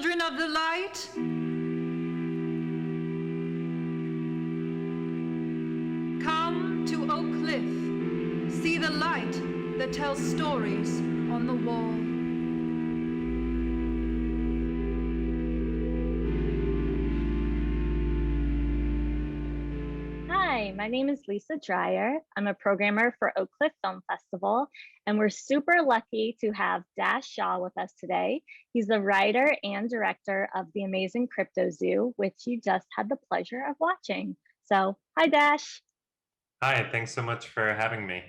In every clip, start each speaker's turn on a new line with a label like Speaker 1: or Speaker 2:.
Speaker 1: children of the light. Come to Oak Cliff. See the light that tells stories on the wall.
Speaker 2: Hi, my name is Lisa Dreyer. I'm a programmer for Oak Cliff Film Festival, and we're super lucky to have Dash Shaw with us today. He's the writer and director of the amazing Cryptozoo, which you just had the pleasure of watching. So, hi, Dash.
Speaker 3: Hi, thanks so much for having me.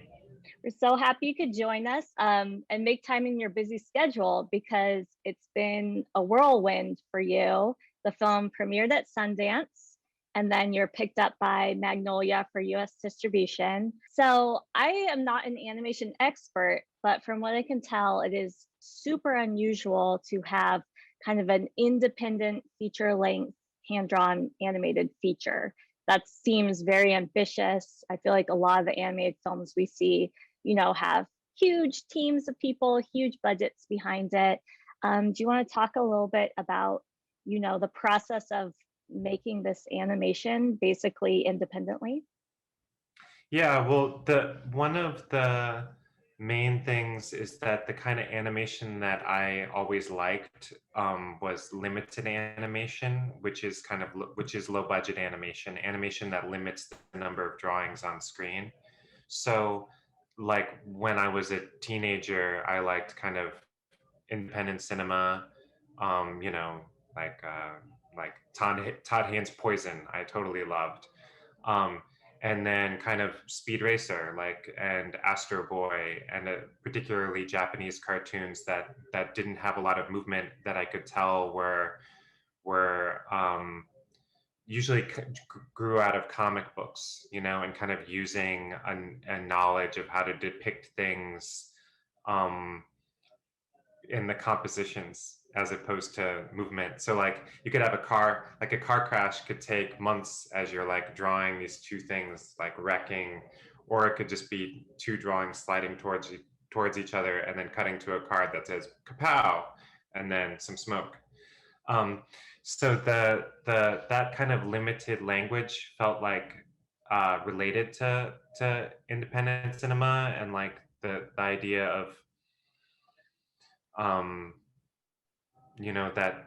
Speaker 2: We're so happy you could join us and make time in your busy schedule because it's been a whirlwind for you. The film premiered at Sundance, and then you're picked up by Magnolia for US distribution. So I am not an animation expert, but from what I can tell, it is super unusual to have kind of an independent feature-length hand-drawn animated feature. That seems very ambitious. I feel like a lot of the animated films we see, have huge teams of people, huge budgets behind it. Do you want to talk a little bit about, the process of making this animation basically independently?
Speaker 3: Yeah, well, the one of the main things is that the kind of animation that I always liked was limited animation, which is low budget animation that limits the number of drawings on screen. So, like when I was a teenager, I liked kind of independent cinema, um, you know, like uh, like Todd Haynes' Poison, I totally loved. Um, and then kind of Speed Racer, and Astro Boy, and particularly Japanese cartoons that didn't have a lot of movement that I could tell were usually grew out of comic books, and kind of using a knowledge of how to depict things um, in the compositions as opposed to movement. So like you could have a car crash could take months as you're like drawing these two things like wrecking, or it could just be two drawings sliding towards each other and then cutting to a card that says kapow and then some smoke. Um, so that kind of limited language felt like related to independent cinema, and like the idea of um, that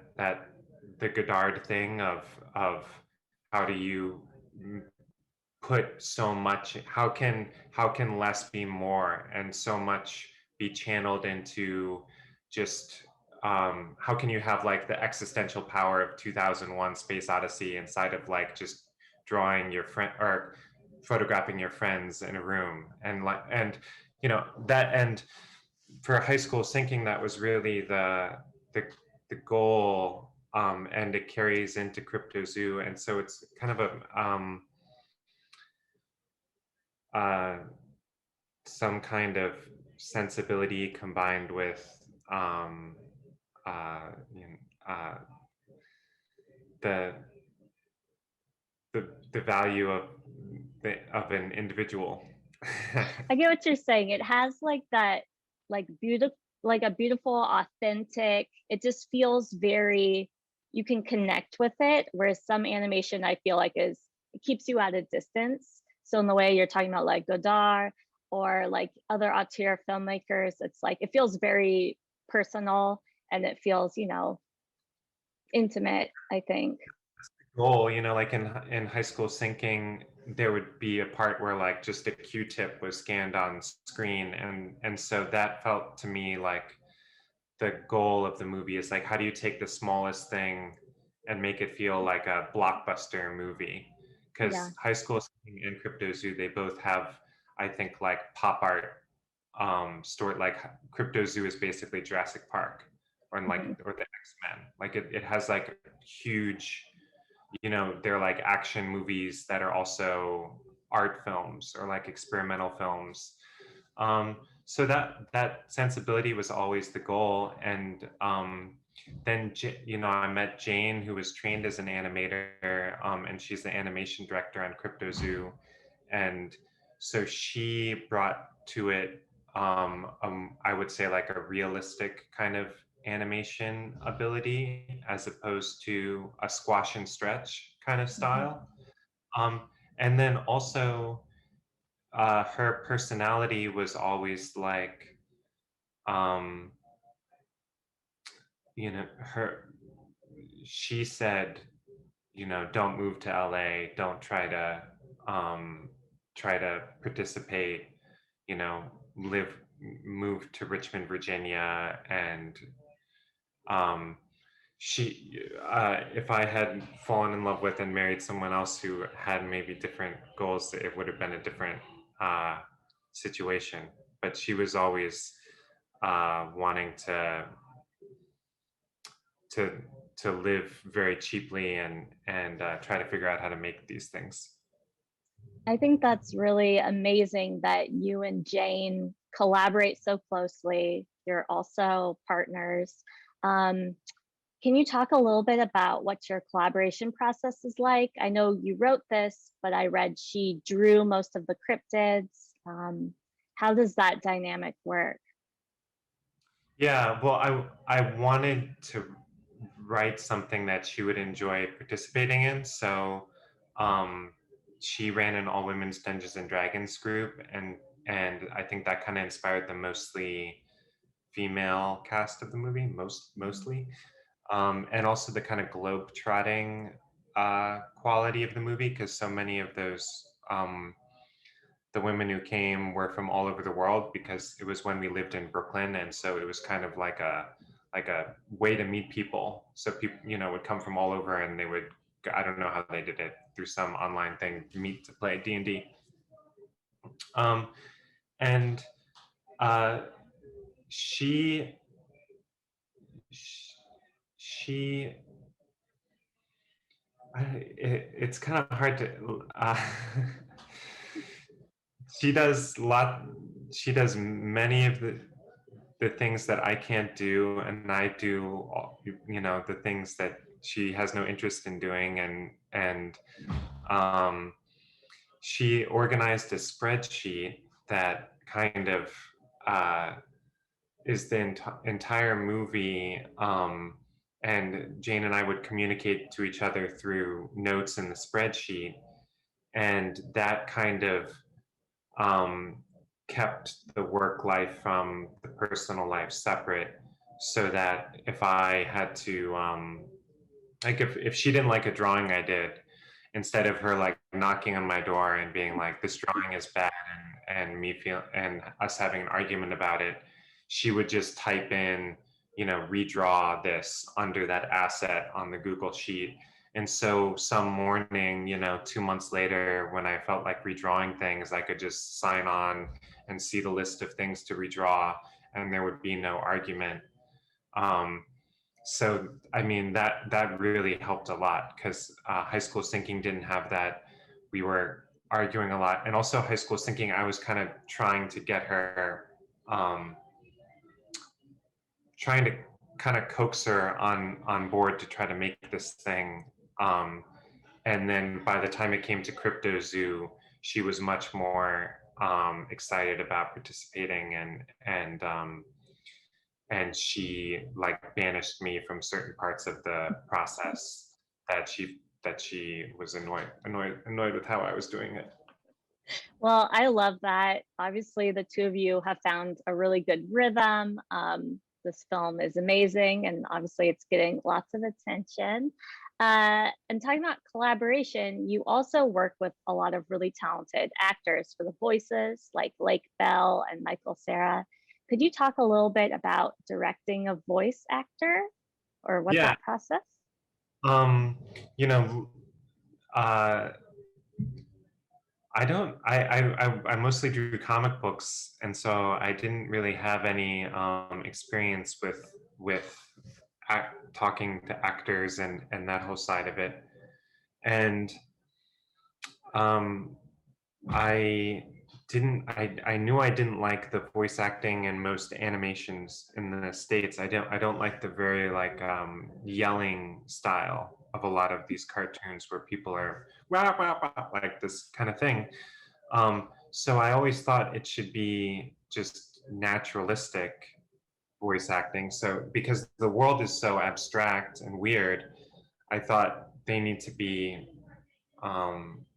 Speaker 3: the Godard thing of how do you put so much, how can less be more, and so much be channeled into just how can you have like the existential power of 2001 Space Odyssey inside of like just drawing your friend or photographing your friends in a room, and that, and for high school syncing, that was really the the goal, and it carries into Cryptozoo, and so it's kind of a uh, some kind of sensibility combined with uh, you know, uh, the the value of an individual.
Speaker 2: I get what you're saying. It has like that, beautiful, like a beautiful, authentic, it just feels very, you can connect with it. Whereas some animation I feel like it keeps you at a distance. So in the way you're talking about like Godard or like other auteur filmmakers, it's like, it feels very personal and it feels, intimate, I think.
Speaker 3: Goal, like in high school syncing, there would be a part where like just a Q-tip was scanned on screen, and so that felt to me like the goal of the movie is like, how do you take the smallest thing and make it feel like a blockbuster movie?
Speaker 2: Yeah.
Speaker 3: Because high school syncing and Cryptozoo, they both have, I think, like pop art story. Like Cryptozoo is basically Jurassic Park, or
Speaker 2: Mhm.
Speaker 3: or the X-Men. Like it has like huge, they're like action movies that are also art films or like experimental films. So that sensibility was always the goal. And then I met Jane, who was trained as an animator, and she's the animation director on Cryptozoo, and so she brought to it, I would say, like a realistic kind of animation ability as opposed to a squash and stretch kind of style. And then also her personality was always like, um, you know, she said, you know, don't move to LA, don't try to participate, you know, move to Richmond, Virginia, and um, if I had fallen in love with and married someone else who had maybe different goals, it would have been a different uh, situation. But she was always wanting to to live very cheaply and try to figure out how to make these things.
Speaker 2: I think that's really amazing that you and Jane collaborate so closely. You're also partners. Um, can you talk a little bit about what your collaboration process is like? I know you wrote this, but I read she drew most of the cryptids. How does that dynamic work?
Speaker 3: Yeah, well, I wanted to write something that she would enjoy participating in, so um, she ran an all women's Dungeons and Dragons group, and I think that kind of inspired the mostly female cast of the movie, mostly, and also the kind of globe trotting quality of the movie, because so many of those. The women who came were from all over the world because it was when we lived in Brooklyn, and so it was kind of like a way to meet people. So people, you know, would come from all over, and they would, I don't know how they did it, through some online thing, meet to play D&D. Um, and uh, she she it's kind of hard to she does many of the things that I can't do, and I do, you know, the things that she has no interest in doing, and um, she organized a spreadsheet that kind of uh, is the entire movie, and Jane and I would communicate to each other through notes in the spreadsheet, and that kind of um, kept the work life from the personal life separate, so that if I had to like if she didn't like a drawing I did, instead of her like knocking on my door and being like, this drawing is bad, and me feel and us having an argument about it, she would just type in, you know, redraw this under that asset on the Google sheet. And so some morning, you know, 2 months later, when I felt like redrawing things, I could just sign on and see the list of things to redraw, and there would be no argument. Um, so I mean, that really helped a lot, because high school syncing didn't have that. We were arguing a lot, and also high school syncing, I was kind of trying to get her, um, trying to kind of coax her on board to try to make this thing. Um, and then by the time it came to Cryptozoo, she was much more excited about participating, and she like banished me from certain parts of the process that she was annoyed with how I was doing it.
Speaker 2: Well, I love that. Obviously, the two of you have found a really good rhythm. This film is amazing, and obviously, it's getting lots of attention. And talking about collaboration, you also work with a lot of really talented actors for the voices, like Lake Bell and Michael Cera. Could you talk a little bit about directing a voice actor, or what's
Speaker 3: Yeah.
Speaker 2: that process?
Speaker 3: You know, uh, I don't. I mostly drew comic books, and so I didn't really have any experience with talking to actors and that whole side of it. And um, I I knew I didn't like the voice acting in most animations in the States. I don't like the very like yelling style of a lot of these cartoons where people are wah, wah, wah, like this kind of thing. So I always thought it should be just naturalistic. voice acting. So because the world is so abstract and weird, I thought they need to be,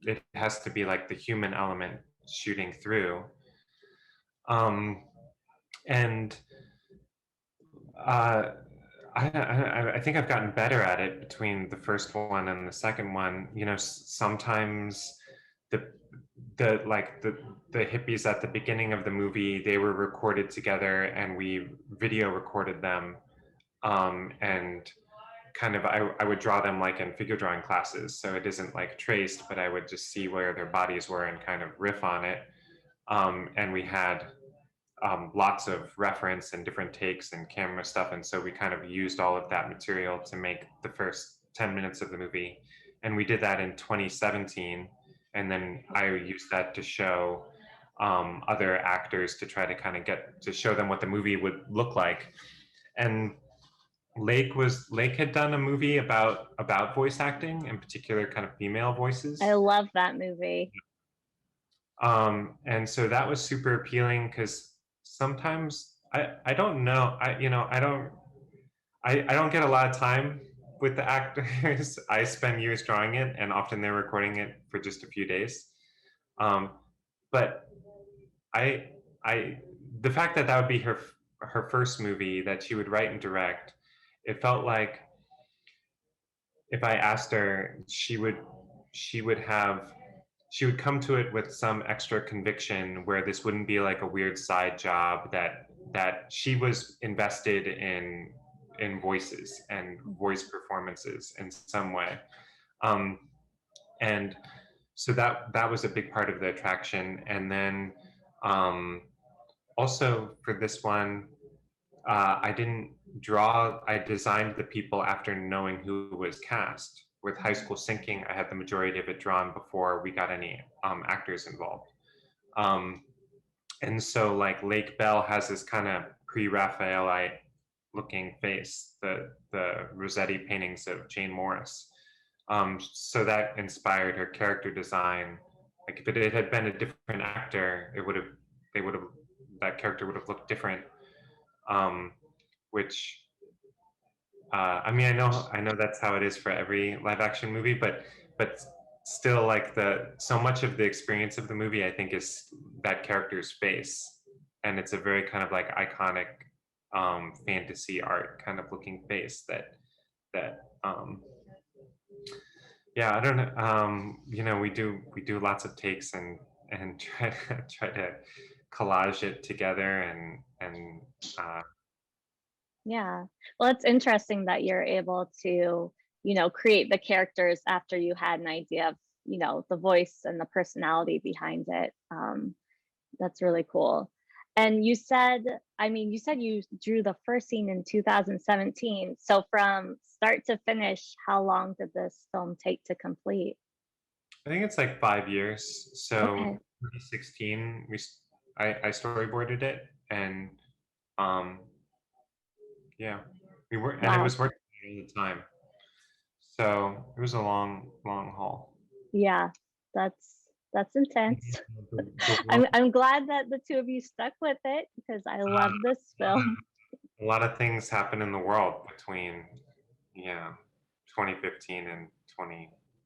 Speaker 3: it has to be like the human element shooting through. Um, and uh, I think I've gotten better at it between the first one and the second one. You know, sometimes the the hippies at the beginning of the movie, they were recorded together and we video recorded them, and kind of I would draw them like in figure drawing classes, so it isn't like traced, but I would just see where their bodies were and kind of riff on it. And we had lots of reference and different takes and camera stuff, and so we kind of used all of that material to make the first 10 minutes of the movie. And we did that in 2017, and then I used that to show other actors to try to kind of get to show them what the movie would look like. And Lake had done a movie about voice acting, in particular kind of female voices.
Speaker 2: I love that movie.
Speaker 3: And so that was super appealing because sometimes I don't know, I don't get a lot of time with the actors. I spend years drawing it, and often they're recording it for just a few days. But I the fact that that would be her first movie that she would write and direct, it felt like if I asked her, she would come to it with some extra conviction, where this wouldn't be like a weird side job, that she was invested in voices and voice performances in some way. And so that was a big part of the attraction. And then also for this one, I didn't I designed the people after knowing who was cast. With High School Sinking, I had the majority of it drawn before we got any actors involved. And so like Lake Bell has this kind of pre-Raphaelite looking face, the Rossetti paintings of Jane Morris. So that inspired her character design. Like if it had been a different actor, that character would have looked different. Which I mean, I know that's how it is for every live action movie, but still, like so much of the experience of the movie, I think, is that character's face, and it's a very kind of like iconic fantasy art kind of looking face that yeah, I don't know, you know, we do lots of takes and try to collage it together and
Speaker 2: Yeah. Well, it's interesting that you're able to, create the characters after you had an idea of, the voice and the personality behind it. That's really cool. And you said you drew the first scene in 2017. So from start to finish, how long did this film take to complete?
Speaker 3: I think it's like 5 years. So
Speaker 2: Okay.
Speaker 3: 2016, I storyboarded it, and yeah, we were, and it
Speaker 2: Wow.
Speaker 3: was working all the time. So it was a long haul.
Speaker 2: Yeah, that's intense.
Speaker 3: The
Speaker 2: I'm glad that the two of you stuck with it because I love this film.
Speaker 3: a lot of things happen in the world between, yeah, 2015 and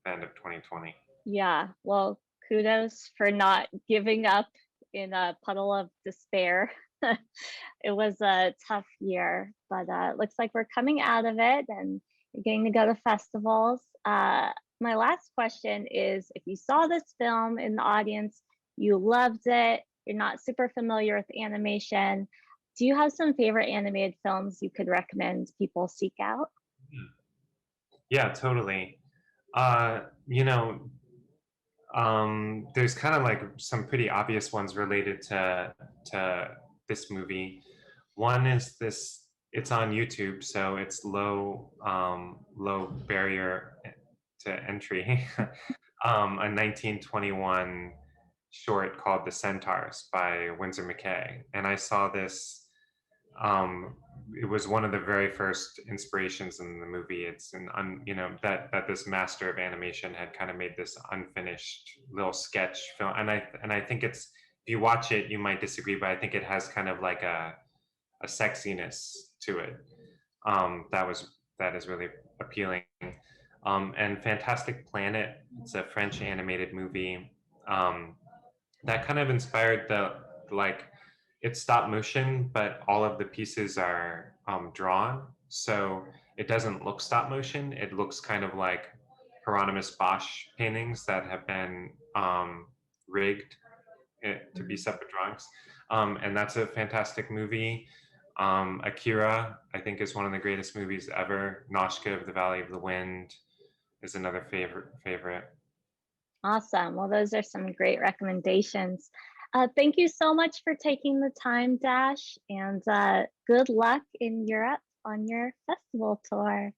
Speaker 3: end of 2020.
Speaker 2: Yeah, well, kudos for not giving up in a puddle of despair. It was a tough year, but looks like we're coming out of it and you're getting to go to festivals. My last question is, if you saw this film in the audience, you loved it, you're not super familiar with animation, do you have some favorite animated films you could recommend people seek out?
Speaker 3: Yeah, totally. You know, there's kind of like some pretty obvious ones related to this movie. One is this, it's on YouTube, so it's low barrier to entry. A 1921 short called The Centaurs by Winsor McKay. And I saw this, it was one of the very first inspirations in the movie. It's that this master of animation had kind of made this unfinished little sketch film. And I think it's, if you watch it, you might disagree, but I think it has kind of like a a sexiness to it that is really appealing. And Fantastic Planet, it's a French animated movie that kind of inspired like it's stop motion, but all of the pieces are drawn, so it doesn't look stop motion. It looks kind of like Hieronymus Bosch paintings that have been rigged to be separate drawings. And that's a fantastic movie. Akira, I think, is one of the greatest movies ever. Noshka of the Valley of the Wind is another favorite.
Speaker 2: Awesome. Well, those are some great recommendations. Thank you so much for taking the time, Dash, and good luck in Europe on your festival tour.